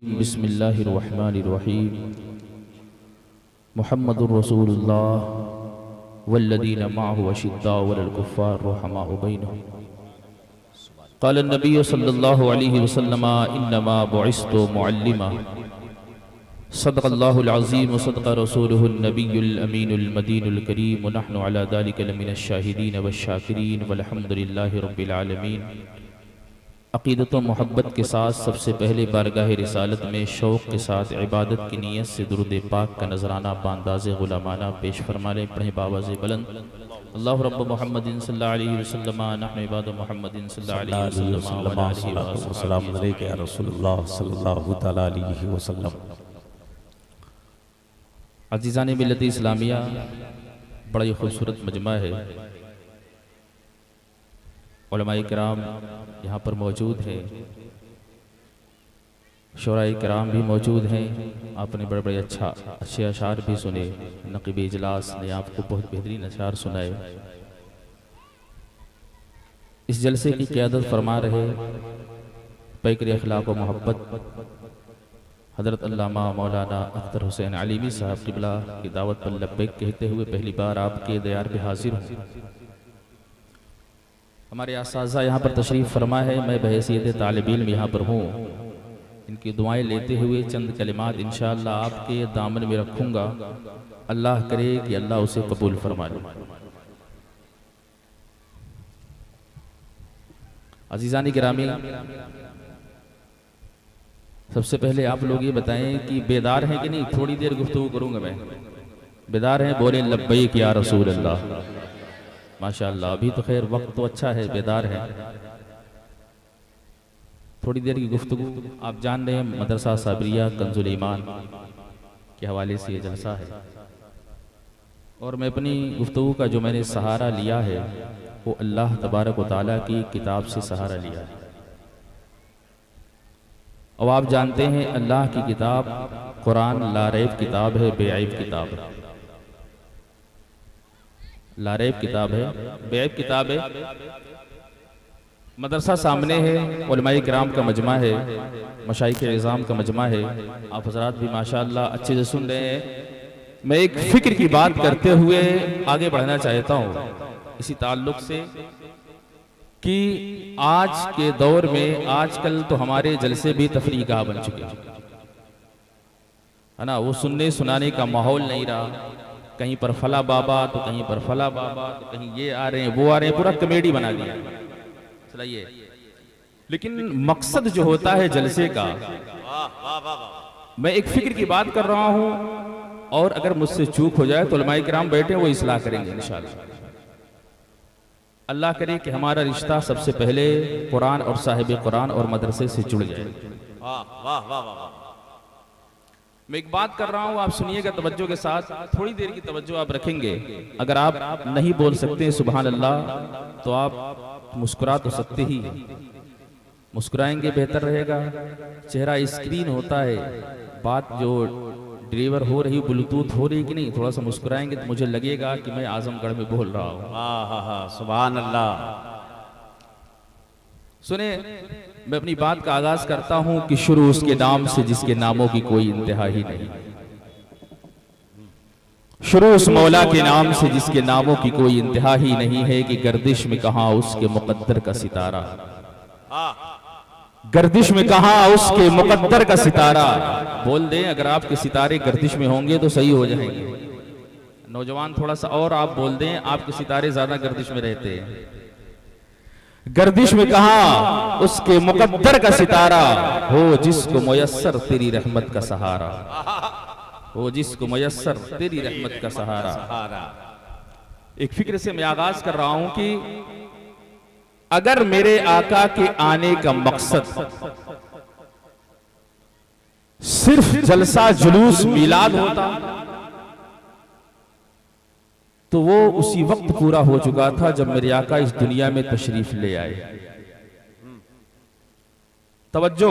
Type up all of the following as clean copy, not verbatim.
बिस्मिल्लाहिर्रहमानिर्रहीम मुहम्मदुर रसूलुल्लाह वल्लज़ीना मअहु अशिद्दाउ अलल कुफ़्फ़ार रुहमाउ बैनहुम क़ाल नबी सल्लल्लाहु अलैहि वसल्लम इन्नमा बुइस्तु मुअल्लिमा सदक़ल्लाहुल अज़ीम व सदक़ रसूलुहुन नबियुल अमीनुल मदीनुल करीम व नहनु अला ज़ालिका लमिनश शाहिदीन वश-शाकिरीन वल्हम्दुलिल्लाहि रब्बिल आलमीन। अक़ीदत व मोहब्बत के साथ सबसे पहले बारगाह रिसालत में शौक़ के साथ इबादत की नीयत से दुरूद पाक का नजराना बांदाज़े गुलामाना पेश फरमा लें। पढ़े बावाज़े बुलंद अल्लाह रब्ब मुहम्मदिन सल्लल्लाहु अलैहि वसल्लम नहनु इबाद मुहम्मदिन सल्लल्लाहु अलैहि वसल्लम या रसूलुल्लाह सल्लल्लाहु तआला अलैहि वसल्लम। अज़ीज़ान मिल्लत इस्लामिया, बड़ा ही खूबसूरत मजमा है। उलमाए किराम यहाँ पर मौजूद हैं, शुराए किराम भी मौजूद हैं। आपने बड़े बड़े अच्छे अशार भी सुने। नक़ीब इजलास ने आपको बहुत बेहतरीन अशार सुनाए। इस जलसे की क़ियादत फरमा रहे पैकर अखलाक़ व मोहब्बत हज़रत अल्लामा मौलाना अख्तर हुसैन अलीमी साहब क़िबला की दावत पर लब्बैक कहते हुए पहली बार आपके दयार पे हाजिर हूँ। हमारे आसाज़ा यहाँ पर तशरीफ़ फरमा है, मैं बहैसियत तालिब इल्म यहाँ पर हूँ। इनकी दुआएं लेते हुए चंद कलिमात इंशाअल्लाह आपके दामन में रखूँगा। अल्लाह करे कि अल्लाह उसे कबूल फरमा ले। अज़ीज़ानी गिरामी, सबसे पहले आप लोग ये बताएं कि बेदार हैं कि नहीं। थोड़ी देर गुफ्तगू करूँगा मैं। बेदार हैं? बोले लब्बैक या रसूल अल्लाह। माशाअल्लाह, अभी तो खैर वक्त तो अच्छा है, बेदार है। थोड़ी देर की गुफ्तगू। आप जान रहे हैं मदरसा साबरिया कंजुल ईमान के हवाले से ये जलसा है, और मैं अपनी गुफ्तगू का जो मैंने सहारा लिया है वो अल्लाह तबारक व तआला की किताब से सहारा लिया है। और आप जानते हैं अल्लाह की किताब कुरान लारैब किताब है, बेअैब किताब है। लारैब किताब है, बेअैब किताब है। मदरसा सामने है, उलमाए किराम का मजमा है, मशाइख इज़ाम का मजमा है। आप हज़रात भी माशाअल्लाह अच्छे से सुन रहे हैं। मैं एक फ़िक्र की बात करते हुए आगे बढ़ना चाहता हूँ इसी ताल्लुक़ से कि आज के दौर में आजकल तो हमारे जलसे भी तफरीगाह बन चुके हैं, है ना। वो सुनने सुनाने का माहौल नहीं रहा। कहीं पर फला बाबा तो कहीं पर फला बाबा तो कहीं ये आ रहे हैं वो आ रहे हैं, पूरा कॉमेडी बना दिया। चलिए, लेकिन मकसद जो होता है जलसे का, मैं एक फिक्र की बात कर रहा हूं, और अगर मुझसे चूक हो जाए तो उलमाए किराम बैठे वो इस्लाह करेंगे इंशाअल्लाह। अल्लाह करे कि हमारा रिश्ता सबसे पहले कुरान और साहिब कुरान और मदरसे से जुड़ जाए। मैं एक बात कर रहा हूँ, आप सुनिएगा तवज्जो के साथ। थोड़ी देर की तवज्जो आप रखेंगे। अगर आप नहीं बोल सकते सुभान अल्लाह तो आप मुस्कुरा तो सकते ही, मुस्कुराएंगे बेहतर रहेगा। चेहरा स्क्रीन होता है, बात जो डिलीवर हो रही ब्लूटूथ हो रही कि नहीं, थोड़ा सा मुस्कुराएंगे तो मुझे लगेगा कि मैं आजमगढ़ में बोल रहा हूँ। सुभान अल्लाह। सुने, मैं अपनी बात का आगाज करता हूं कि शुरू उसके नाम से जिसके नामों की कोई इंतहा ही नहीं। शुरू उस मौला के नाम से जिसके नामों की कोई इंतहा ही नहीं है कि गर्दिश में कहां उसके मुकद्दर का सितारा, गर्दिश में कहां उसके मुकद्दर का सितारा। बोल दें अगर आपके सितारे गर्दिश में होंगे तो सही हो जाएंगे। नौजवान थोड़ा सा और आप बोल दें, आपके सितारे ज्यादा गर्दिश में रहते हैं। गर्दिश में कहां उसके मुकद्दर का सितारा, हो जिसको मुयस्सर तेरी रहमत का सहारा, हो जिसको मुयस्सर तेरी रहमत का सहारा। एक फिक्र से मैं आगाज कर रहा हूं कि अगर मेरे आका के आने का मकसद सिर्फ जलसा जुलूस मिलाद होता तो वो उसी वक्त पूरा हो चुका था जब मेरे आका इस दुनिया में तशरीफ ले आए। तवज्जो,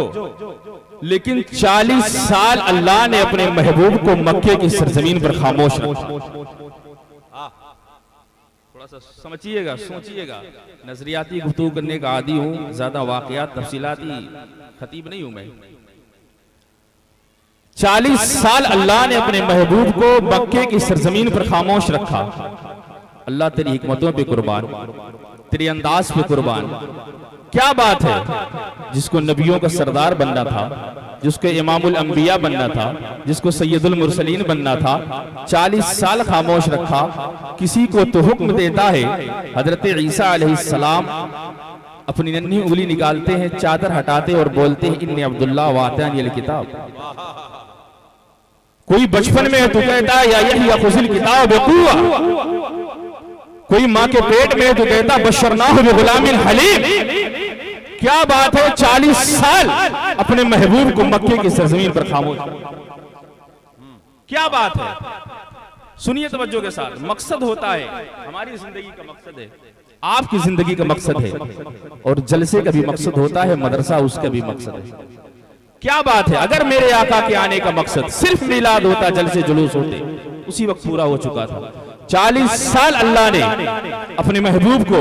लेकिन 40 साल अल्लाह ने अपने महबूब को मक्के की सरजमीन पर खामोश रखा। थोड़ा सा समझिएगा, सोचिएगा। नजरियाती गुफ्तगू करने का आदी हूं, ज्यादा वाकयात तफसीलाती खतीब नहीं हूं मैं। 40 साल अल्लाह ने अपने महबूब को मक्के की सरजमीन पर खामोश रखा। अल्लाह तेरी हिकमतों पे कुर्बान, तेरे अंदाज पे कुर्बान। क्या बात है, जिसको नबियों का सरदार बनना था, जिसको इमामुल अंबिया बनना था, जिसको सैयदुल मुरसलीन बनना था, 40 साल खामोश रखा। किसी को तो हुक्म देता है। हजरत ईसा अलैहिस्सलाम अपनी नन्ही उंगली निकालते हैं, चादर हटाते और बोलते हैं इन्नी अब्दुल्लाह वातानियल किताब। कोई बचपन में तो कहता है या यही खुजिल किताब बेकुआ, कोई माँ के पेट में तो कहता बशरनाहु बिगुलामिन हलीम। क्या बात है, 40 साल अपने महबूब को मक्के की सरजमीन पर खामोश। क्या बात है, सुनिए तवज्जो के साथ। मकसद होता है, हमारी जिंदगी का मकसद है, आपकी जिंदगी का मकसद है, और जलसे का भी मकसद होता है, मदरसा उसका भी मकसद है। क्या बात है, अगर मेरे आका के आने का मकसद सिर्फ मिलाद होता, जलसे जुलूस होते, उसी वक्त पूरा हो चुका था। 40 साल अल्लाह ने अपने महबूब को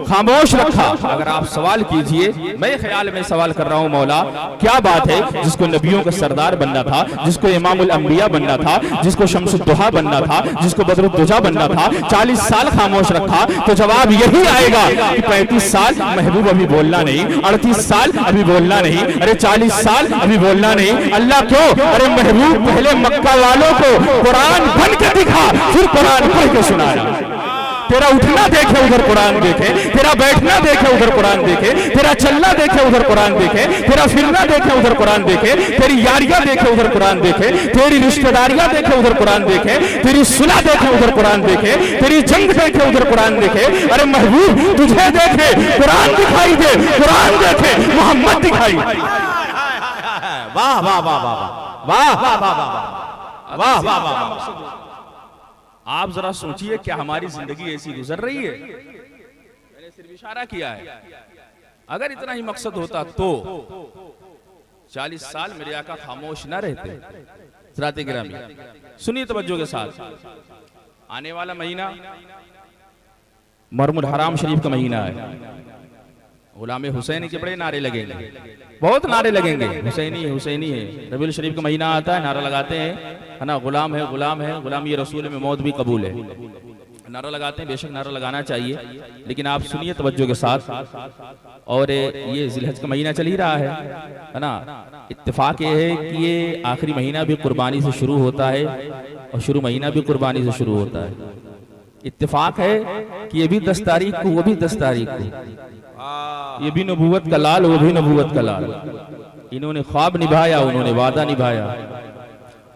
खामोश रखा। अगर आप सवाल कीजिए, मैं ख्याल में सवाल कर रहा हूं, मौला क्या बात है, जिसको नबियों का सरदार बनना था, जिसको इमामुल अंबिया बनना था, जिसको शम्सुद्दुहा बनना था, जिसको बदरुद्दुजा बनना था, 40 साल खामोश रखा, तो जवाब यही आएगा कि 35 साल महबूब अभी बोलना नहीं, 38 साल अभी बोलना नहीं, अरे 40 साल अभी बोलना नहीं। अल्लाह क्यों? अरे महबूब पहले मक्का वालों को कुरान बन के दिखा, फिर कुरान पढ़ के सुनाया। तेरा उठना देखे उधर कुरान देखे, तेरा बैठना देखे उधर कुरान देखे, तेरा चलना देखे उधर कुरान देखे, तेरा फिरना देखे उधर कुरान देखे, तेरी यारियां देखे उधर कुरान देखे, तेरी रिश्तेदारियां देखे उधर कुरान देखे, तेरी सुलह देखे उधर कुरान देखे, तेरी जंग देखे उधर कुरान देखे। अरे महबूब तुझे देखे कुरान दिखाई दे, कुरान देखे मोहम्मद दिखाई। वाह वाह वाह वाह वाह वाह वाह वाह वाह वाह। आप जरा सोचिए, क्या हमारी जिंदगी ऐसी गुजर रही है? मैंने सिर्फ इशारा किया है। अगर इतना ही मकसद होता तो 40 साल मेरे आका खामोश ना रहते। हज़रात गिरामी सुनिए तवज्जो के साथ, आने वाला महीना मुहर्रम हराम शरीफ का महीना है। गुलाम हुसैन के बड़े नारे लगेंगे, बहुत नारे लगेंगे, हुसैनी है हुसैनी है। रबीउल शरीफ का महीना आता है, नारा लगाते हैं, है ना, गुलाम है गुलाम है, गुलाम ये रसूल में मौत भी कबूल है, नारा लगाते हैं। बेशक नारा लगाना चाहिए, लेकिन आप सुनिए तवज्जो के साथ। और ये जिलहज का महीना चल ही रहा है ना। इत्तेफाक ये है कि ये आखिरी महीना भी कुर्बानी से शुरू होता है और शुरू महीना भी कुर्बानी से शुरू होता है। इत्तेफाक है कि ये भी 10 तारीख को, वो भी 10 तारीख को, ये भी नबूवत का लाल, वो भी नबूवत का लाल। इन्होंने ख्वाब निभाया, उन्होंने वादा निभाया,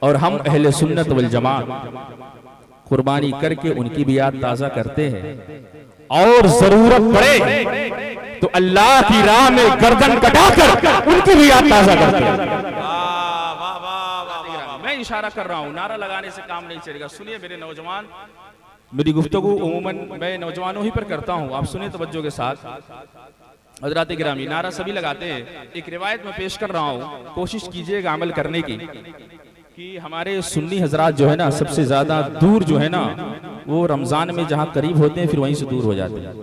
और हम अहले सुन्नत वल जमात कुर्बानी करके उनकी भी याद ताजा करते हैं, और जरूरत पड़े तो अल्लाह की राह में गर्दन कटाकर उनकी भी याद ताजा करते हैं। मैं इशारा कर रहा हूं, नारा लगाने से काम नहीं चलेगा। सुनिए मेरे नौजवान, मेरी गुफ्तगू उमूमन मैं नौजवानों ही पर करता हूं, आप सुनिए तवज्जो के साथ। हज़रात गिरामी, नारा सभी लगाते हैं। एक रिवायत में पेश कर रहा हूं, कोशिश कीजिएगा अमल करने की, कि हमारे सुन्नी हजरात जो है ना, सबसे ज्यादा दूर जो है ना, वो रमजान में जहां करीब होते हैं फिर वहीं से दूर हो जाते हैं।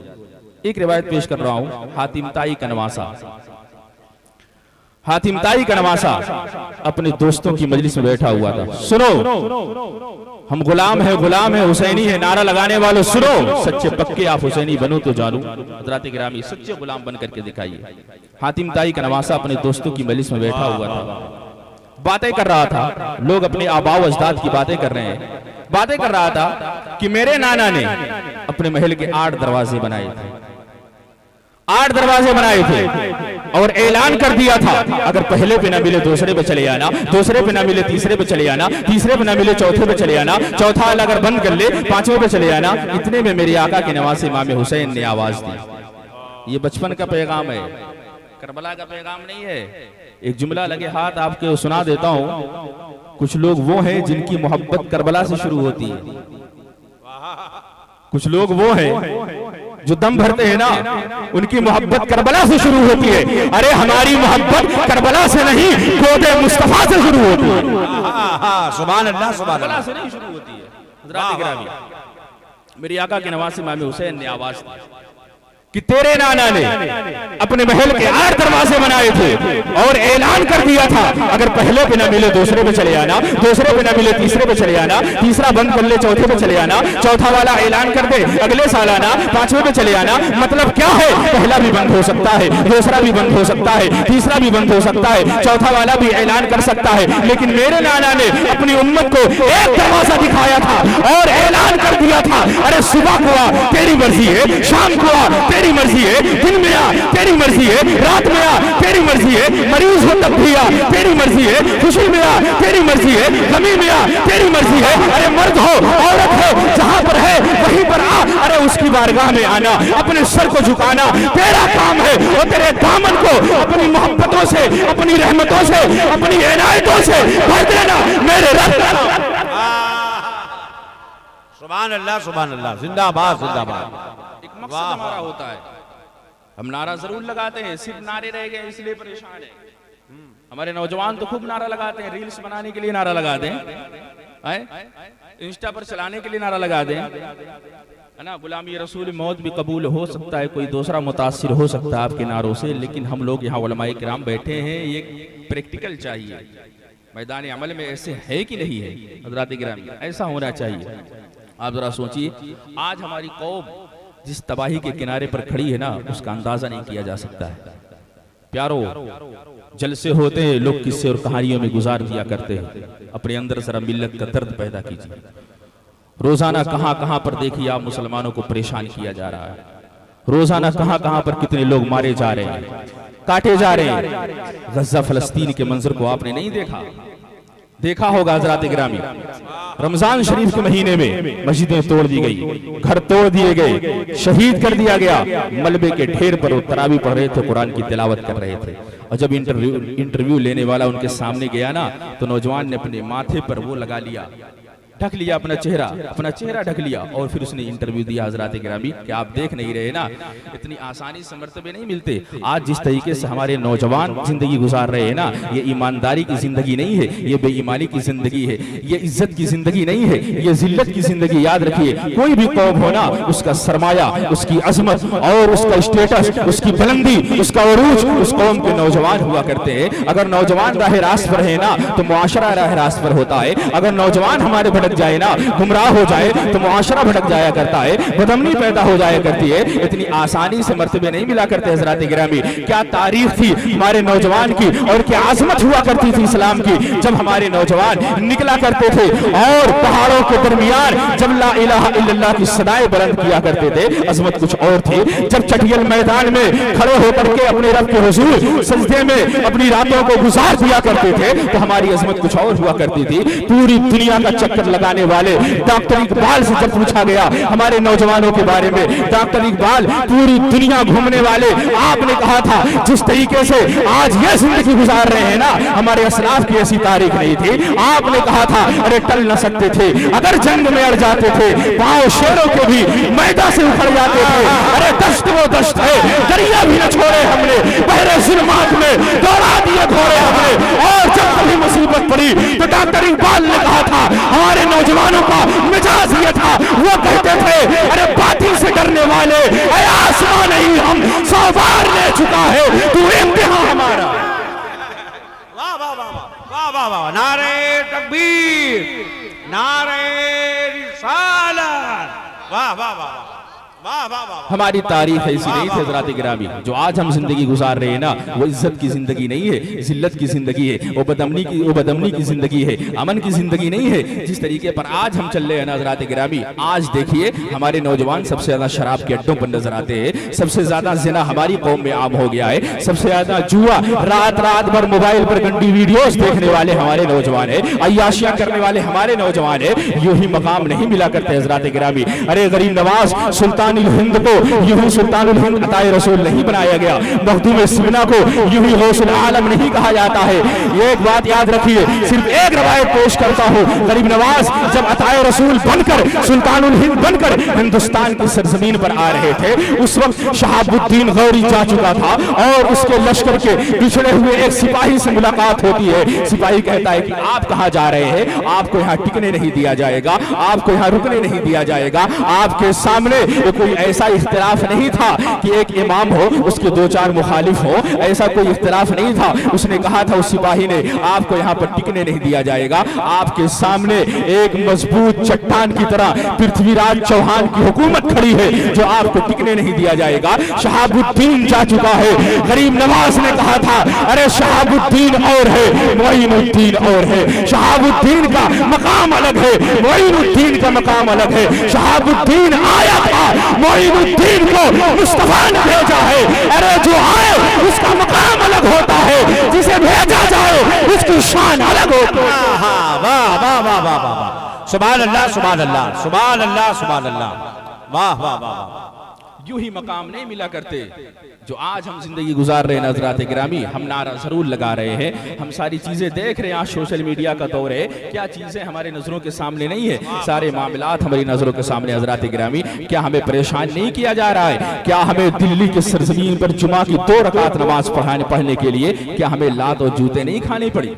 एक रिवायत पेश कर रहा हूं, हातिम ताई कनवासा। हातिम ताई कनवासा अपने दोस्तों की मजलिस में बैठा हुआ था। सुनो, हम गुलाम है हुसैनी है, नारा लगाने वालों सुनो, सच्चे पक्के आप हुसैनी बनो तो जानू। हज़रात गिरामी, सच्चे गुलाम बन करके दिखाइए। हातिम ताई कनवासा अपने दोस्तों की मजलिस में बैठा हुआ था, बातें कर रहा था। लोग अपने आबाओ अजदाद की बातें कर रहे हैं। बातें कर रहा था कि मेरे नाना ने अपने महल के 8 दरवाजे बनाए थे, 8 दरवाजे बनाए थे, और ऐलान कर दिया था अगर पहले पे ना मिले दूसरे पे चले आना, दूसरे पे ना मिले तीसरे पे चले आना, तीसरे पे ना मिले चौथे पे चले आना, चौथा अगर बंद कर ले 5वें पे चले आना। इतने में मेरे आका के नवासे इमाम हुसैन ने आवाज दी। ये बचपन का पैगाम है, करबला का पैगाम नहीं है। एक जुमला लगे हाथ आपके सुना देता हूं। कुछ लोग वो हैं जिनकी मोहब्बत करबला से शुरू होती है, कुछ लोग वो हैं जो दम भरते हैं ना, उनकी मोहब्बत करबला से शुरू होती है। अरे हमारी मोहब्बत करबला से नहीं, गोदे मुस्तफा से शुरू होती है। सुभान अल्लाह, सुभान करबला से नहीं शुरू होती है। हज़रात गिरामी, मेरी आका के नवासे इमाम हुसैन ने आवाज दी, कि तेरे नाना ने अपने महल के 8 दरवाजे बनाए थे और ऐलान कर दिया था, अगर पहले पे ना मिले दूसरे पे चले आना, दूसरे पे ना मिले तीसरे पे चले आना, तीसरा बंद कर ले चौथे पे चले आना, चौथा वाला ऐलान कर दे अगले साल आना, 5वें पे चले आना। मतलब क्या है, पहला भी बंद हो सकता है, दूसरा भी बंद हो सकता है, तीसरा भी बंद हो सकता है, चौथा वाला भी ऐलान कर सकता है। लेकिन मेरे नाना ने अपनी उम्मत को एक दरवाजा दिखाया था और ऐलान कर दिया था, अरे सुबह को आ तेरी मर्जी है, शाम को आ तेरी मर्जी है, दिन में आ तेरी मर्जी है, रात में आ तेरी मर्जी है, मरीज हो तब भी आ तेरी मर्जी है, खुशी में आ तेरी मर्जी है, गमी में आ तेरी मर्जी है। अरे मर्द हो औरत हो जहां पर है वहीं पर आ, अरे उसकी बारगाह में आना, अपने सर को झुकाना तेरा काम है और तेरे दामन को अपनी मोहब्बतों से, अपनी रहमतों से, अपनी इनायतों से भर देना मेरे रब। सुभान अल्लाह, सुभान अल्लाह, जिंदाबाद जिंदाबाद। एक मकसद हमारा होता है, हम नारा जरूर लगाते हैं, सिर्फ नारे रह गए इसलिए परेशान है। हमारे नौजवान तो खूब नारा लगाते हैं, रील्स बनाने के लिए नारा लगाते हैं, इंस्टा पर चलाने के लिए नारा लगाते हैं, है ना। गुलामी रसूल मौत भी कबूल हो सकता है, कोई दूसरा मुतासिर हो सकता है आपके नारों से, लेकिन हम लोग यहाँ उलमाए किराम बैठे हैं, ये प्रैक्टिकल चाहिए। मैदान अमल में ऐसे है कि नहीं है हज़रात गिरामी, ऐसा होना चाहिए। आप जरा सोचिए, आज हमारी कौम जिस तबाही के किनारे पर खड़ी है ना, उसका अंदाजा नहीं किया जा सकता है। प्यारो, जलसे होते हैं, लोग किस्से और कहानियों में गुजार दिया करते हैं, अपने अंदर जरा मिल्लत का दर्द पैदा कीजिए। रोजाना कहां कहां पर देखिए आप मुसलमानों को परेशान किया जा रहा है, रोजाना कहां कहां पर कितने लोग मारे जा रहे हैं, काटे जा रहे हैं। गज़ा फलस्तीन के मंजर को आपने नहीं देखा, देखा होगा हज़रात गिरामी। रमजान शरीफ के महीने में मस्जिदें तोड़ दी गई, घर तोड़ दिए गए, शहीद कर दिया गया, मलबे के ढेर पर वो तरावी पढ़ रहे थे, कुरान की तिलावत कर रहे थे। और जब इंटरव्यू लेने वाला उनके सामने गया ना, तो नौजवान ने अपने माथे पर वो लगा लिया, ढक लिया अपना चेहरा ढक लिया, और फिर उसने इंटरव्यू दिया। हज़रात गिरामी, कि आप देख नहीं रहे ना, इतनी आसानी से मर्तबे नहीं मिलते। आज जिस तरीके से हमारे नौजवान जिंदगी गुजार रहे हैं ना, ये ईमानदारी की जिंदगी नहीं है, ये बेईमानी की जिंदगी है, ये इज्जत की जिंदगी नहीं है, ये जिल्लत की जिंदगी। याद रखिए, कोई भी कौम हो ना, उसका सरमाया, उसकी अजमत और उसका स्टेटस, उसकी बुलंदी, उसका उरूज उस कौम के नौजवान हुआ करते हैं। अगर नौजवान राह रास्त पर है ना, तो मुआशरा राह रास्त पर होता है। अगर नौजवान हमारे भटक जाए ना, गुमराह हो जाए, तो मुआशरा भटक जाया करता है, बदअमनी पैदा हो जाया करती है। इतनी आसानी से मर्तबे नहीं मिला करते हज़रात गिरामी। क्या तारीख थी हमारे नौजवान की, और क्या आजमत हुआ करती थी इस्लाम की, जब हमारे नौजवान निकला करते थे और पहाड़ों के दरमियान जब ला इलाहा इल्लल्लाह की सदाएं बुलंद किया करते थे। अजमत कुछ और थी। जब चटियल मैदान में खड़े होकर के अपने रब के हुजूर सजदे में अपनी रातों को गुजार दिया करते थे, तो हमारी अजमत कुछ और हुआ करती थी। पूरी दुनिया का चक्कर लगाने वाले डॉक्टर इकबाल से जब पूछा गया हमारे नौजवानों के बारे में, डॉक्टर इकबाल पूरी दुनिया घूमने वाले, आपने कहा था जिस तरीके से आज ये जिंदगी गुजार रहे हैं ना, हमारे असलाफ की ऐसी तारीख नहीं थी। आपने कहा था अरे टल न सकते थे, अगर जंग में अड़ जाते थे, पांव शेरों के भी मैदा से उखड़ जाते थे। अरे दश्त वो दश्त है, दरिया भी न छोड़े हमने, बहरे जुल्मात में दौड़ा दिए घोड़े हमने। और जब कभी मुसीबत पड़ी तो डॉक्टर इकबाल ने कहा था, हमारे नौजवानों का मिजाज ये था, वो कहते थे अरे बाती से डरने वाले, अरे आसमान नहीं हम 100 बार ले चुका है, तू इम्तिहान हमारा। वाह वाह वाह वाह वाह वाह, नारे तकबीर, नारे रिसालत, वाह वाह वाह वाह वाह वाह। हमारी तारीख ऐसी नहीं थी हज़रात गिरामी। जो आज हम जिंदगी गुजार रहे हैं ना, वो इज्जत की जिंदगी नहीं है, जिल्लत की जिंदगी है, वो बदअमनी की जिंदगी है, अमन की जिंदगी नहीं है। जिस तरीके पर आज हम चल रहे हैं ना हज़रात गिरामी, आज देखिए हमारे नौजवान सबसे ज्यादा शराब के अड्डों पर नजर आते हैं, सबसे ज्यादा जिना हमारी कौम में आम हो गया है, सबसे ज्यादा जुआ, रात रात भर मोबाइल पर गंदी वीडियोस देखने वाले हमारे नौजवान है, अय्याशियां करने वाले हमारे नौजवान है। यूं ही मकाम नहीं मिला करते हज़रात गिरामी। अरे गरीब नवाज सुल्तान हिंद को यूं ही सुल्तानुल हिंद अताए रसूल नहीं बनाया गया, मखदूम सिबना को यूं ही गौसुल आलम नहीं कहा जाता है। ये एक बात याद रखिए, सिर्फ एक रवायत पेश करता हूँ। गरीब नवाज जब अताए रसूल बनकर, सुल्तानुल हिंद बनकर हिंदुस्तान की सरजमीन पर आ रहे थे, उस वक्त शहाबुद्दीन गौरी जा चुका था और उसके लश्कर के पिछड़े हुए एक सिपाही से मुलाकात होती है। सिपाही कहता है कि आप कहाँ जा रहे हैं, आपको यहाँ टिकने नहीं दिया जाएगा, आपको यहाँ रुकने नहीं दिया जाएगा, आपके सामने एक कोई ऐसा इख्तिलाफ नहीं था कि एक इमाम हो उसके 2-4 मुखालिफ हो, ऐसा कोई इख्तिलाफ नहीं था। उसने कहा था उस सिपाही ने, आपको यहाँ पर टिकने नहीं दिया जाएगा, आपके सामने एक मजबूत चट्टान की तरह पृथ्वीराज चौहान की हुकूमत खड़ी है जो आपको टिकने नहीं दिया जाएगा। शहाबुद्दीन जा चुका है। गरीब नवाज ने कहा था, अरे शहाबुद्दीन और है, मोइनुद्दीन और है। शहाबुद्दीन का मकाम अलग है, मोइनुद्दीन का मकाम अलग है। शहाबुद्दीन आया था, मोइनुद्दीन को मुस्तफा ने भेजा है। अरे जो आए उसका मकाम अलग होता है, जिसे भेजा जाए उसकी शान अलग होती है। वाह वाह वाह वाह वाह, सुभान अल्लाह सुभान अल्लाह सुभान अल्लाह सुभान अल्लाह, वाह वाह वाह। यूं ही मकाम नहीं मिला करते जो आज हम जिंदगी गुजार रहे हैं। हज़रात गिरामी, हम नारा जरूर लगा रहे हैं, हम सारी चीजें देख रहे हैं। आज सोशल मीडिया का दौर है, क्या चीजें हमारे नजरों के सामने नहीं है, सारे मामलात हमारी नजरों के सामने। हज़रात गिरामी, क्या हमें परेशान नहीं किया जा रहा है? क्या हमें दिल्ली के सरजमीन पर जुमा की 2 रकात नमाज पढ़ने के लिए क्या हमें लात और जूते नहीं खानी पड़ी?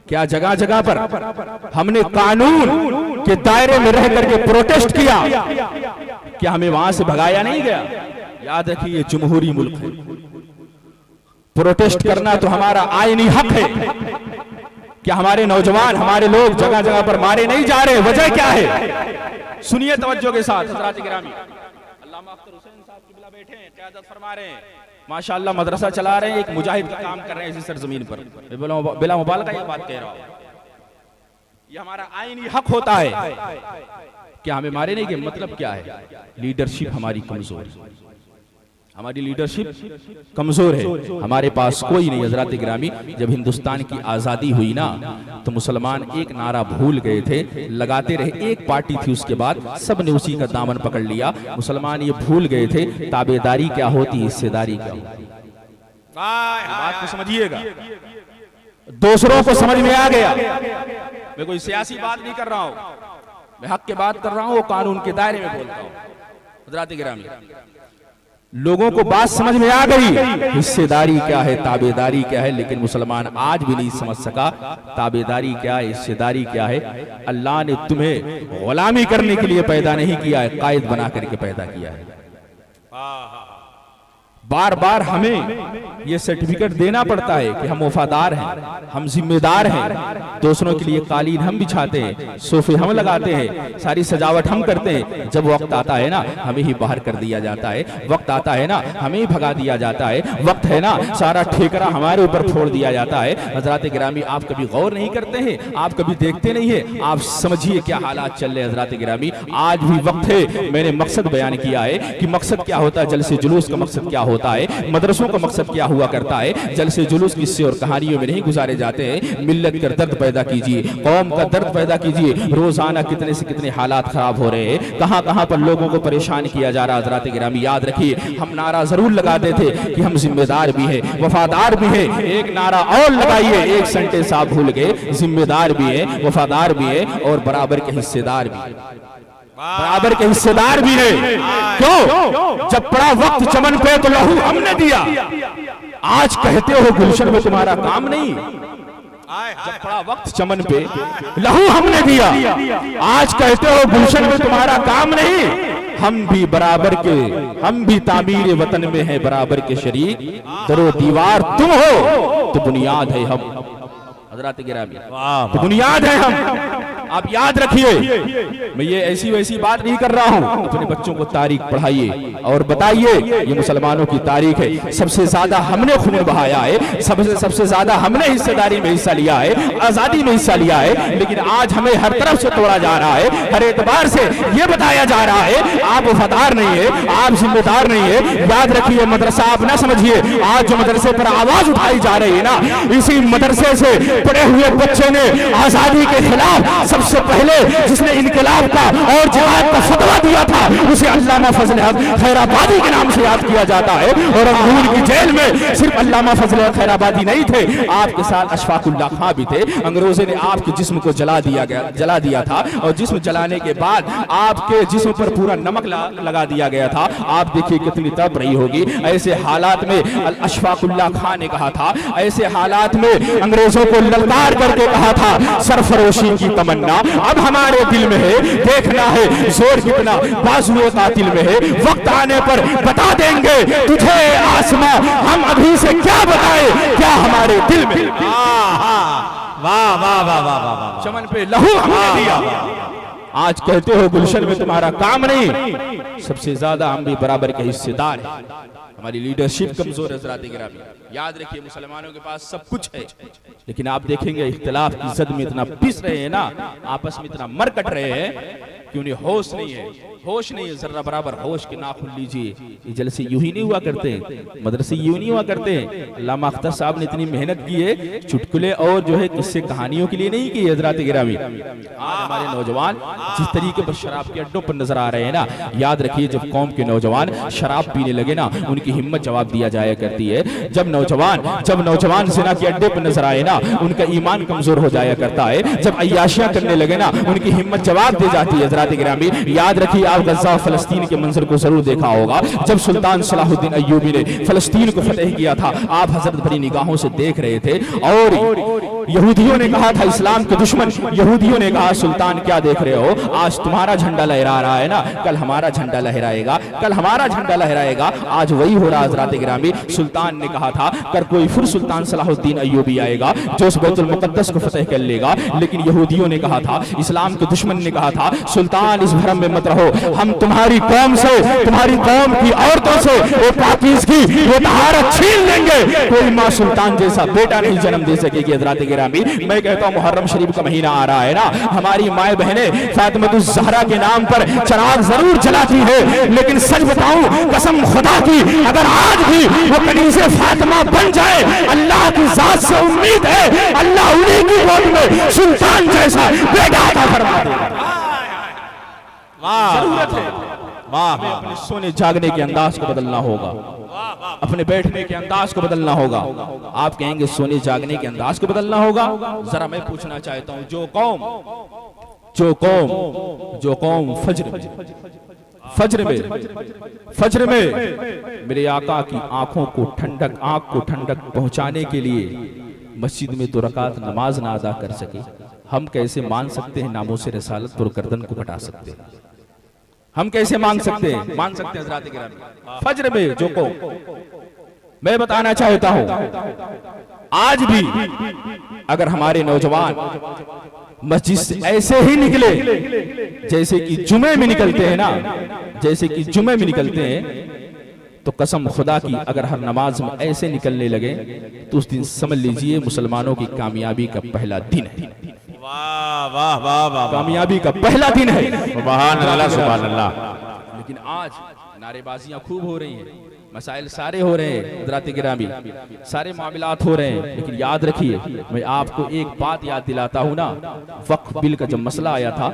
क्या जगह जगह पर हमने कानून के दायरे में रह करके प्रोटेस्ट किया? क्या हमें वहां से भगाया नहीं गया? याद रखिए, ये जमहूरी मुल्क है, प्रोटेस्ट करना तो हमारा आईनी हक है। क्या हमारे नौजवान, हमारे लोग जगह जगह पर मारे नहीं जा रहे? वजह क्या है? सुनिए तवज्जो के साथ। हज़रात गिरामी, अल्लामा अख्तर हुसैन साहब किबला बैठे हैं, क़यादत फरमा रहे हैं, माशाअल्लाह मदरसा चला रहे हैं, एक मुजाहिद का काम कर रहे हैं इसी सरजमीन पर। बिला मुबालगा ये बात कह रहा हूं, ये हमारा आईनी हक होता है। क्या हमें मारे नहीं गए? मतलब क्या है? लीडरशिप हमारी कमजोर है, हमारी लीडरशिप कमजोर है, हमारे पास कोई नहीं। हज़रात गिरामी, जब हिंदुस्तान की आज़ादी हुई ना तो मुसलमान एक नारा भूल गए थे, लगाते रहे। एक पार्टी थी, उसके बाद सब ने उसी का दामन पकड़ लिया। मुसलमान ये भूल गए थे ताबेदारी क्या होती, हिस्सेदारी क्या होती। बात को समझिएगा, दूसरों को समझ में आ गया। मैं कोई सियासी बात नहीं कर रहा हूं, मैं हक की बात कर रहा हूं, वो कानून के दायरे में बोलता हूं। हज़रात गिरामी, लोगों को बात समझ में आ गई, हिस्सेदारी क्या है, ताबेदारी क्या है, लेकिन मुसलमान आज भी नहीं समझ सका ताबेदारी क्या है, हिस्सेदारी क्या है। अल्लाह ने तुम्हें गुलामी करने के लिए पैदा नहीं किया है, कायद बना करके पैदा किया है। बार बार हमें ये सर्टिफिकेट देना पड़ता है कि हम वफादार हैं, हम जिम्मेदार हैं। दूसरों के लिए कालीन हम बिछाते हैं, सोफे हम लगाते हैं, सारी सजावट हम करते हैं। जब वक्त आता है ना, हमें ही बाहर कर दिया जाता है। वक्त आता है ना, हमें ही भगा दिया जाता है। वक्त है ना, सारा ठेकरा हमारे ऊपर फोड़ दिया जाता है। हज़रात गिरामी, आप कभी गौर नहीं करते हैं, आप कभी देखते नहीं है। आप समझिए क्या हालात चल रहे हैं। हज़रात गिरामी, आज भी वक्त है। मैंने मकसद बयान किया है कि मकसद क्या होता है, जलसे जुलूस का मकसद क्या होता है, मदरसों का मकसद क्या हुआ करता है। जलसे जुलूस किस्से और कहानियों में नहीं गुजारे जाते हैं। मिल्लत का दर्द पैदा कीजिए, कौम का दर्द पैदा कीजिए। रोजाना कितने से कितने हालात खराब हो रहे हैं, कहां कहां पर लोगों को परेशान किया जा रहा है। हज़रात गिरामी, याद रखिए, हम नारा जरूर लगाते थे कि हम जिम्मेदार भी है, वफादार भी है। एक नारा और लगाइए, एक सेंटेंस आप भूल गए, जिम्मेदार भी है, वफादार भी है और बराबर के हिस्सेदार भी है। बराबर के हिस्सेदार भी है। क्यों? जब पड़ा वक्त चमन पे तो लहू हमने दिया। आज कहते हो गुलशन में तुम्हारा काम नहीं। जब पड़ा वक्त चमन पे लहू हमने दिया, आज कहते हो गुलशन में तुम्हारा काम नहीं। हम भी बराबर के, हम भी तामीर वतन में है बराबर के शरीक। दरो दीवार तुम हो तो बुनियाद है हम। हज़रात गिरामी, तो बुनियाद है हम। आप याद रखिए, मैं ये ऐसी वैसी बात नहीं कर रहा हूं। अपने बच्चों को तारीख पढ़ाइए और बताइए ये मुसलमानों की तारीख है। सबसे ज्यादा हमने खून बहाया है, सबसे ज्यादा हमने हिस्सेदारी में हिस्सा लिया है, आजादी में हिस्सा लिया है। लेकिन आज हमें हर तरफ से तोड़ा जा रहा है, हर एतबार से ये बताया जा रहा है आप वफादार नहीं है, आप जिम्मेदार नहीं है। याद रखिए, मदरसा आप ना समझिए। आज जो मदरसे पर आवाज उठाई जा रही है ना, इसी मदरसे से पढ़े हुए बच्चे ने आजादी के खिलाफ सबसे पहले जिसने इनकलाब का और जिहाद का फतवा दिया था, उसे अल्लामा फजल हक खैराबादी के नाम से याद किया जाता है। और अंगूर की जेल में सिर्फ अल्लामा फजल हक खैराबादी नहीं थे, आपके साथ अशफाकुल्लाह खां भी थे। अंग्रेजों ने आपके जिस्म को जला दिया था और जिस्म जलाने के बाद आपके जिस्म पर पूरा नमक लगा दिया गया था। आप देखिए कितनी तड़प रही होगी। ऐसे हालात में अशफाकुल्लाह खां ने कहा था, ऐसे हालात में अंग्रेजों को ललकार करके कहा था, सरफरोशी की तमन्ना तमन्ना अब हमारे दिल में है, देखना है जोर कितना बाजुए कातिल में है। वक्त आने पर बता देंगे तुझे आसमां, हम अभी से क्या बताए क्या हमारे दिल में। वाह वाह वाह वाह वाह, चमन पे लहू हमने दिया, आज कहते हो गुलशन में तुम्हारा काम नहीं। सबसे ज्यादा हम भी बराबर के हिस्सेदार हैं। हमारी लीडरशिप कमजोर है हज़रात गिरामी। याद रखिए मुसलमानों के पास सब कुछ है, लेकिन आप देखेंगे इख्तिलाफ की जद में इतना पिस रहे हैं ना, आपस में इतना मर कट रहे हैं कि उन्हें होश नहीं है, होश नहीं है। जरा बराबर होश के नाखुन लीजिए। ये जलसे यूं ही नहीं हुआ करते, मदरसे यूं नहीं हुआ करते। अल्लामा अख्तर साहब ने इतनी मेहनत की है चुटकुले और जो है किस्से कहानियों के लिए नहीं की है हज़रात गिरामी। आज हमारे नौजवान जिस तरीके पर शराब के अड्डों पर नजर आ रहे हैं ना, याद रखिए जब कौम के नौजवान शराब पीने लगे ना, उनकी हिम्मत जवाब दिया जाया करती है। जब नौजवान जिना के अड्डे पर नजर आए ना, उनका ईमान कमजोर हो जाया करता है। जब अय्याशियां करने लगे ना, उनकी हिम्मत जवाब दे जाती है हज़रात गिरामी। याद रखिए आप गज़ा फलस्तीन के मंजर को जरूर देखा होगा। जब सुल्तान सलाहुद्दीन अय्यूबी ने फलस्तीन को फतेह किया था, आप हजरत भरी निगाहों से देख रहे थे और यहूदियों ने कहा था, इस्लाम के दुश्मन यहूदियों ने कहा सुल्तान क्या देख रहे हो, आज तुम्हारा झंडा लहरा रहा है ना, कल हमारा झंडा लहराएगा, कल हमारा झंडा लहराएगा। आज वही हो रहा हज़रात गिरामी। सुल्तान ने कहा था कर कोई फिर सुल्तान सलाहुद्दीन अय्यूबी आएगा जो उस बैतुल मुक़द्दस को फतेह कर लेगा, लेकिन यहूदियों ने कहा था, इस्लाम के दुश्मन ने कहा था सुल्तान इस भरम में मत रहो, हम तुम्हारी कौम से, तुम्हारी कौम की औरतों से वो पाकीज़गी, वो तहारत छीन लेंगे, कोई माँ सुल्तान जैसा बेटा नहीं जन्म दे सकेगी। हज़रात गिरामी मैं कहता हूँ मुहर्रम शरीफ का महीना आ रहा है ना, हमारी माए बहनें फातिमतुज़ ज़हरा के नाम पर चिराग जरूर जलाती है, लेकिन सच बताऊं कसम खुदा की, अगर आज भी वो कनीज़े फातिमा बन जाए, अल्लाह की जात से उम्मीद है अल्लाह उन्हीं की गोद में सुल्तान जैसा बेटा अता फरमा देगा। जरूरत है वाह, अपने सोने जागने के अंदाज को बदलना होगा, अपने बैठने के अंदाज को बदलना होगा। आप कहेंगे सोने जागने के अंदाज को बदलना होगा। जरा मैं पूछना चाहता हूं, जो कौम फज्र में मेरे आका की आंख को ठंडक पहुंचाने के लिए मस्जिद में 2 रकात नमाज ना अदा कर सके, हम कैसे मान सकते हैं नामों-ए रसालत पर गर्दन को कटा सकते हैं? हम कैसे मान सकते हैं हज़रात गिरामी। फज्र में जो को मैं बताना चाहता हूं, आज भी अगर हमारे नौजवान मस्जिद से ऐसे ही निकले जैसे कि जुमे में निकलते हैं ना, जैसे कि जुमे में निकलते हैं, तो कसम खुदा की अगर हर नमाज में ऐसे निकलने लगे तो उस दिन समझ लीजिए मुसलमानों की कामयाबी का पहला दिन है। वाह वाह वाह वाह, कामयाबी का पहला दिन है। सुभान अल्लाह सुभान अल्लाह। लेकिन आज नारेबाजियां खूब हो रही हैं, मसाइल सारे हो रहे हैं हज़रात गिरामी, सारे मामलात हो रहे हैं, लेकिन याद रखिए मैं आपको एक बात याद दिलाता हूं ना, वक्फ बिल का जब मसला आया था,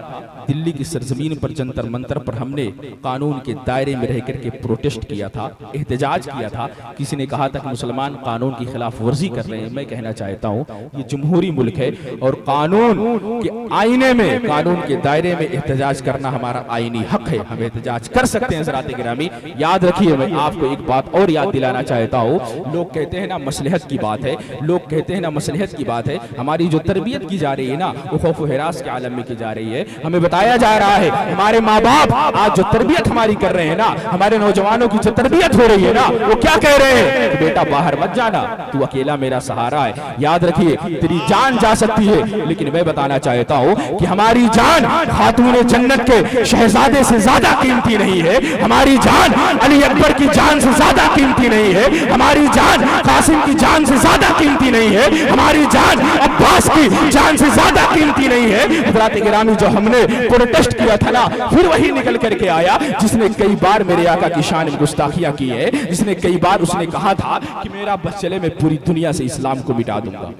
दिल्ली की सरजमीन पर जंतर मंतर पर हमने कानून के दायरे में रह करके प्रोटेस्ट किया था, एहतजाज किया था। किसी ने कहा था कि मुसलमान कानून की खिलाफ वर्जी कर रहे हैं। मैं कहना चाहता हूँ ये जमहूरी मुल्क है और कानून के आईने में, कानून के दायरे में एहतजाज करना हमारा आईनी हक है, हम एहतजाज कर सकते हैं हज़रात गिरामी। याद रखिए मैं आपको एक बात और याद दिलाना चाहता हूँ, लोग कहते हैं ना मसलहत की बात है, लोग कहते हैं ना मसलहत की बात है, हमारी जो तरबियत की जा रही है ना वो खौफ व हिरास के आलम में की जा रही है। हमें बताया जा रहा है हमारे माँ बाप आज जो तरबियत हमारी कर रहे हैं ना, हमारे नौजवानों की जो तरबियत हो रही है ना, वो क्या कह रहे हैं कि बेटा बाहर मत जाना, तू अकेला मेरा सहारा है। याद रखिए तेरी जान जा सकती है, लेकिन मैं बताना चाहता हूँ कि हमारी जान खातून जन्नत के शहजादे से ज्यादा कीमती नहीं है, हमारी जान अली अकबर की जान से ज्यादा कीमती नहीं है, हमारी जान कासिम की जान से ज्यादा कीमती नहीं है, हमारी जान अब्बास की जान से ज्यादा कीमती नहीं है। हज़रात गिरामी जो हमने प्रोटेस्ट किया था ना, फिर वही निकल करके आया जिसने कई बार मेरे आका की शान में गुस्ताखियां की है, जिसने कई बार उसने कहा था कि मेरा बस चले मैं पूरी दुनिया से इस्लाम को मिटा दूंगा।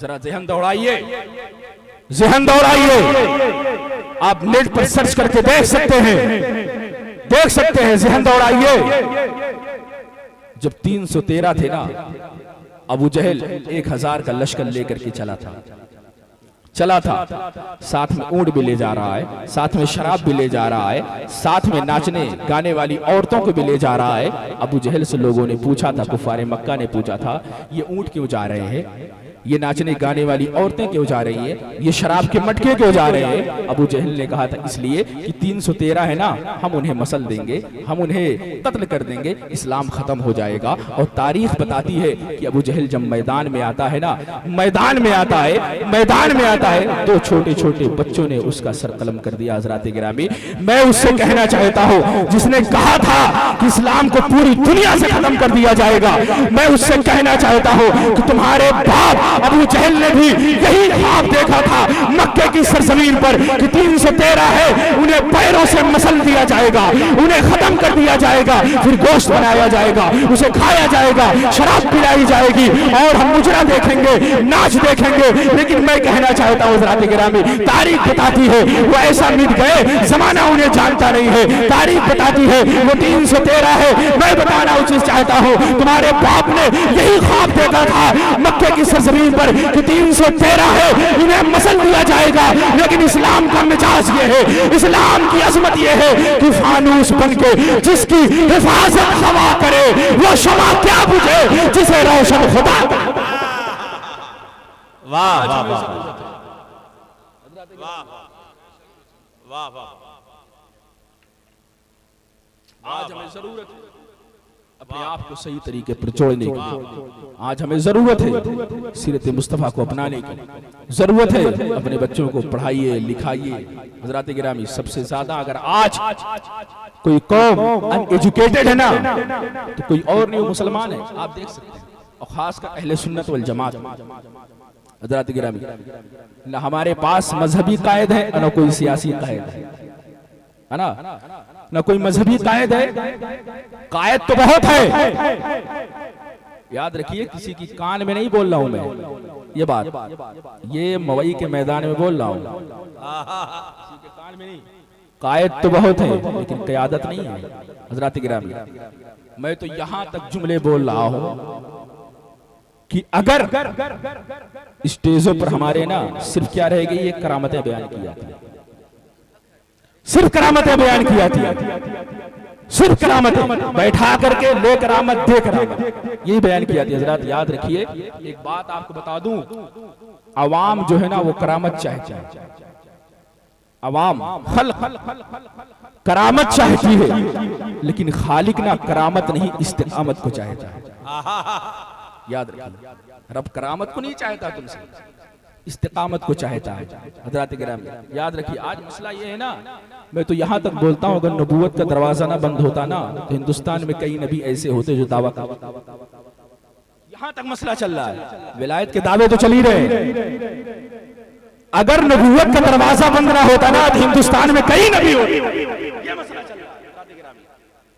जरा ज़हन दौड़ाइए, ज़हन दौड़ाइए, आप नेट पर सर्च करके देख सकते हैं, ज़हन दौड़ाइए। जब 313 थे ना, अबू जहल 1000 का लश्कर लेकर के चला था, साथ में ऊंट भी ले जा रहा है, साथ में शराब भी ले जा रहा है, साथ में नाचने गाने वाली औरतों को भी ले जा रहा है। अबू जहल से लोगों ने पूछा था, कुफारे मक्का ने पूछा था, ये ऊंट क्यों जा रहे हैं, ये नाचने गाने वाली औरतें क्यों जा रही है, ये शराब के मटके क्यों जा रहे हैं? अबू जहल ने कहा था इसलिए कि 313 है ना, हम उन्हें मसल देंगे, हम उन्हें कत्ल कर देंगे, इस्लाम खत्म हो जाएगा। और तारीख बताती है कि अबू जहल जब मैदान में आता है ना, मैदान में आता है तो छोटे छोटे बच्चों ने उसका सर कलम कर दिया। हज़रात गिरामी, मैं उससे कहना चाहता हूँ जिसने कहा था कि इस्लाम को पूरी दुनिया से खत्म कर दिया जाएगा, मैं उससे कहना चाहता हूँ कि तुम्हारे बाप अबू जहल ने भी यही ख्वाब देखा था मक्के की सरजमीन पर कि 313 है, उन्हें पैरों से मसल दिया जाएगा, उन्हें खत्म कर दिया जाएगा, फिर गोश्त बनाया जाएगा, उसे खाया जाएगा, शराब पिलाई जाएगी और हम मुजरा देखेंगे, नाच देखेंगे। लेकिन मैं कहना चाहता हूँ हज़रात गिरामी, तारीख बताती है वो ऐसा मिट गए, जमाना उन्हें जानता नहीं है। तारीख बताती है वो 313 है। मैं बताना उचित चाहता हूँ तुम्हारे बाप ने यही ख्वाब देखा था मक्के की सरजमीन पर कि 313 है, इन्हें मसल दिया जाएगा। लेकिन इस्लाम का मिजाज ये है, इस्लाम की अजमत ये है कि फानूस बन के जिसकी हिफाजत हवा करे वो शमा क्या बुझे जिसे रोशन खुदा। वाह वाह वाह वाह वाह। आज हमें जरूरत है अपने आप को सही तरीके पर जोड़ने की, आज हमें जरूरत है सीरत मुस्तफा को अपनाने की, जरूरत है अपने बच्चों को पढ़ाइए लिखाइए। हज़रात गिरामी, सबसे ज्यादा अगर आज कोई कौम अनएजुकेटेड है ना तो कोई और नहीं, वो मुसलमान है, आप देख सकते हैं। और खासकर अहले सुन्नत वल जमात। हज़रात गिरामी, न हमारे पास मजहबी कायद है न कोई सियासी कायद है ना, न कोई मजहबी कायद है, कायद तो बहुत है। याद रखिए, किसी की कान में नहीं बोल रहा हूं मैं ये बात, ये मवई के मैदान में बोल रहा हूं, किसी के कान में नहीं। कायद तो बहुत है लेकिन क़यादत नहीं है। हज़रात गिरामी, मैं तो यहां तक जुमले बोल रहा हूं कि अगर स्टेजों पर हमारे ना सिर्फ क्या रहेगी, ये करामतें बयान की जाती है, सिर्फ करामतें बयान की जाती है, सिर्फ करामतें बैठा करके ले करामत दे करामत, यही बयान की जाती है। हज़रात याद रखिए, एक बात आपको बता दूं, अवाम जो है ना वो करामत चाहती है, अवाम करामत चाहती है, लेकिन खालिक ना करामत नहीं इस्तिकामत को चाहता है। याद रखिए, रब करामत को नहीं चाहता तुमसे, इस्तिकामत को चाहता है। हज़रात गिरामी, याद रखिए, आज मसला ये है ना, मैं तो यहाँ तक बोलता हूँ अगर नबूवत का दरवाजा ना बंद होता ना तो हिंदुस्तान में कई नबी ऐसे होते जो दावा करते। यहाँ तक मसला चल रहा है, विलायत के दावे तो चल ही रहे। अगर नबूवत का दरवाजा बंद ना होता ना तो हिंदुस्तान में कई नबी होते। ये मसला चल रहा है।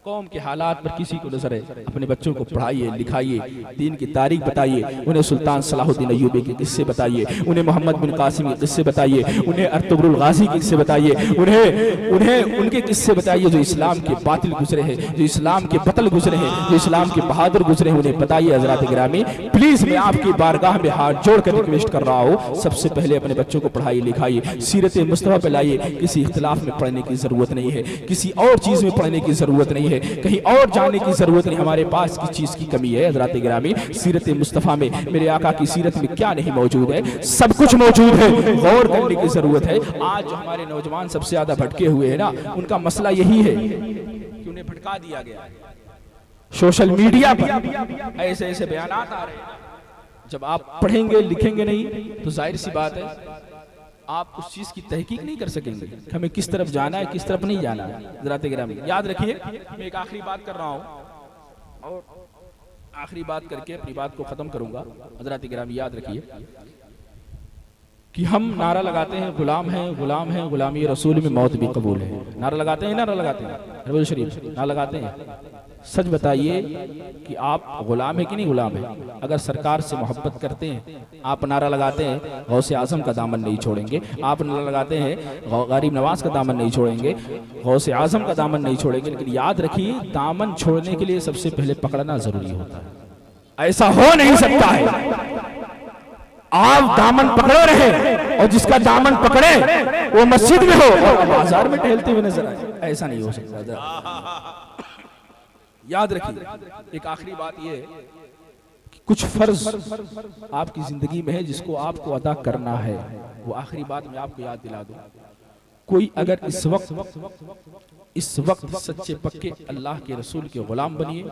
कौम के हालात पर किसी को नजर है, अपने बच्चों को पढ़ाइए लिखाइए, दीन की तारीख बताइए, उन्हें सुल्तान सलाहुद्दीन अय्यूबी के किस्से बताइए, उन्हें मोहम्मद बिन कासिम के किस्से बताइए, उन्हें अर्तुगरुल गाजी के किस्से बताइए, उन्हें उनके किस्से बताइए जो इस्लाम के बातिल गुजरे हैं, जो इस्लाम के बतल गुजरे हैं, जो इस्लाम के बहादुर गुजरे हैं, उन्हें बताइए। हज़रात गिरामी, प्लीज मैं आपकी बारगाह में हाथ जोड़कर रिक्वेस्ट कर रहा हूँ, सबसे पहले अपने बच्चों को पढ़ाइए लिखाइए, सीरत मुस्तफा पे लाइए। किसी इख्तिलाफ में पढ़ने की जरूरत नहीं है, किसी और चीज में पढ़ने की जरूरत नहीं है, कहीं और जाने की जरूरत नहीं। हमारे पास किस चीज की कमी है? हज़रात गिरामी, सीरत मुस्तफा में, मेरे आका की सीरत में क्या नहीं मौजूद है? सब कुछ मौजूद है, गौर करने की जरूरत है। आज जो हमारे नौजवान सबसे ज्यादा भटके हुए हैं ना, उनका मसला यही है कि उन्हें भटका दिया गया। सोशल मीडिया पर ऐसे ऐसे बयान आ रहे हैं, जब आप पढ़ेंगे लिखेंगे नहीं तो जाहिर सी बात है आप उस चीज की तहकीक नहीं कर सकेंगे, हमें किस तरफ जाना है किस तरफ नहीं जाना है। हज़रात गिरामी, याद रखिए, मैं एक आखिरी बात कर रहा हूं और आखिरी बात करके अपनी बात को खत्म करूंगा। हज़रात गिरामी, याद रखिए कि हम नारा लगाते हैं गुलाम हैं गुलाम हैं, गुलामी रसूल में मौत भी कबूल है। नारा लगाते हैं, नारा लगाते हैं, नवाज शरीफ नारा लगाते हैं। सच बताइए कि आप गुलाम है कि नहीं गुलाम है? अगर सरकार से मोहब्बत करते हैं, आप नारा लगाते हैं गौसे आजम का दामन नहीं छोड़ेंगे, आप नारा लगाते हैं गरीब नवाज का दामन नहीं छोड़ेंगे, गौसे आजम का दामन नहीं छोड़ेंगे, लेकिन याद रखिए दामन छोड़ने के लिए सबसे पहले पकड़ना जरूरी होता है। ऐसा हो नहीं सकता है आप दामन पकड़े रहे और जिसका दामन पकड़े वो मस्जिद में हो और बाजार में टहलते हुए नजर आए, ऐसा नहीं हो सकता। याद रखिए, एक आखिरी बात यह है कि कुछ फर्ज आपकी जिंदगी में है जिसको आपको अदा करना है। वो आखिरी बात मैं आपको याद दिला दूं, कोई अगर इस वक्त सच्चे पक्के अल्लाह के रसूल के गुलाम बनिए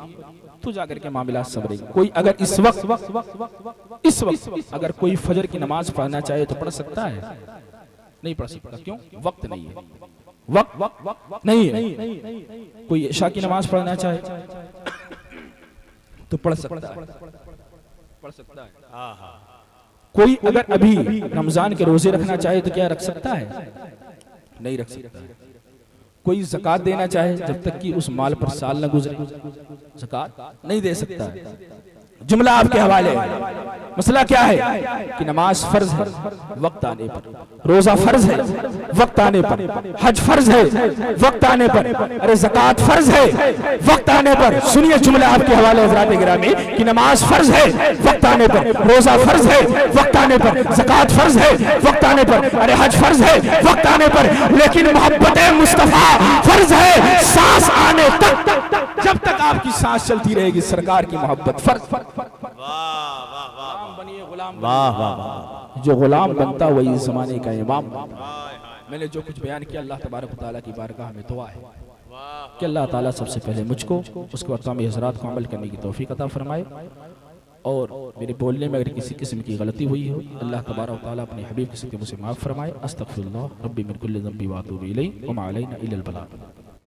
तो जाकर के मामला सबरेंगे। कोई अगर इस वक्त अगर कोई फजर की नमाज पढ़ना चाहे तो पढ़ सकता है? नहीं पढ़ सकता। क्यों? वक्त नहीं है, वक्त नहीं है। कोई इशा की नमाज पढ़ना चाहे तो पढ़ सकता है। कोई अगर अभी रमजान के रोजे रखना चाहे तो क्या रख सकता है? नहीं रख सकता। कोई ज़कात देना चाहे जब तक कि उस माल पर साल न गुजरे ज़कात नहीं दे सकता है। जुमला आपके हवाले। मसला क्या है कि नमाज फर्ज है वक्त आने पर, रोजा फर्ज है वक्त आने पर, हज फर्ज है वक्त आने पर, अरे ज़कात फर्ज है वक्त आने पर। सुनिए जुमला आपके हवाले हज़रात गिरामी कि नमाज फर्ज है वक्त आने पर, रोजा फर्ज है वक्त आने पर, ज़कात फर्ज है वक्त आने पर, अरे हज फर्ज है वक्त आने पर, लेकिन मोहब्बत मुस्तफा फर्ज है सांस आने तक। जब तक आपकी सांस चलती रहेगी सरकार की मोहब्बत फर्ज। जो गुलाम बनता वही इस जमाने का इमाम। मैंने जो कुछ बयान किया अल्लाह तबारक व तआला की बारगाह में दुआ है कि अल्लाह ताला सबसे पहले मुझको उसके बाद तमाम हज़रात को अमल करने की तौफीक अता फरमाए, और मेरे बोलने में अगर किसी किस्म की गलती हुई हो अल्लाह तबारक व तआला अपने हबीब के सत्ते मुझसे माफ़ फरमाए। अस्तगफिरुल्लाह रब्बी मिन कुल्लि ज़ंबि व अतूबु इलैहि व मा अलैना इल्लल बलाग।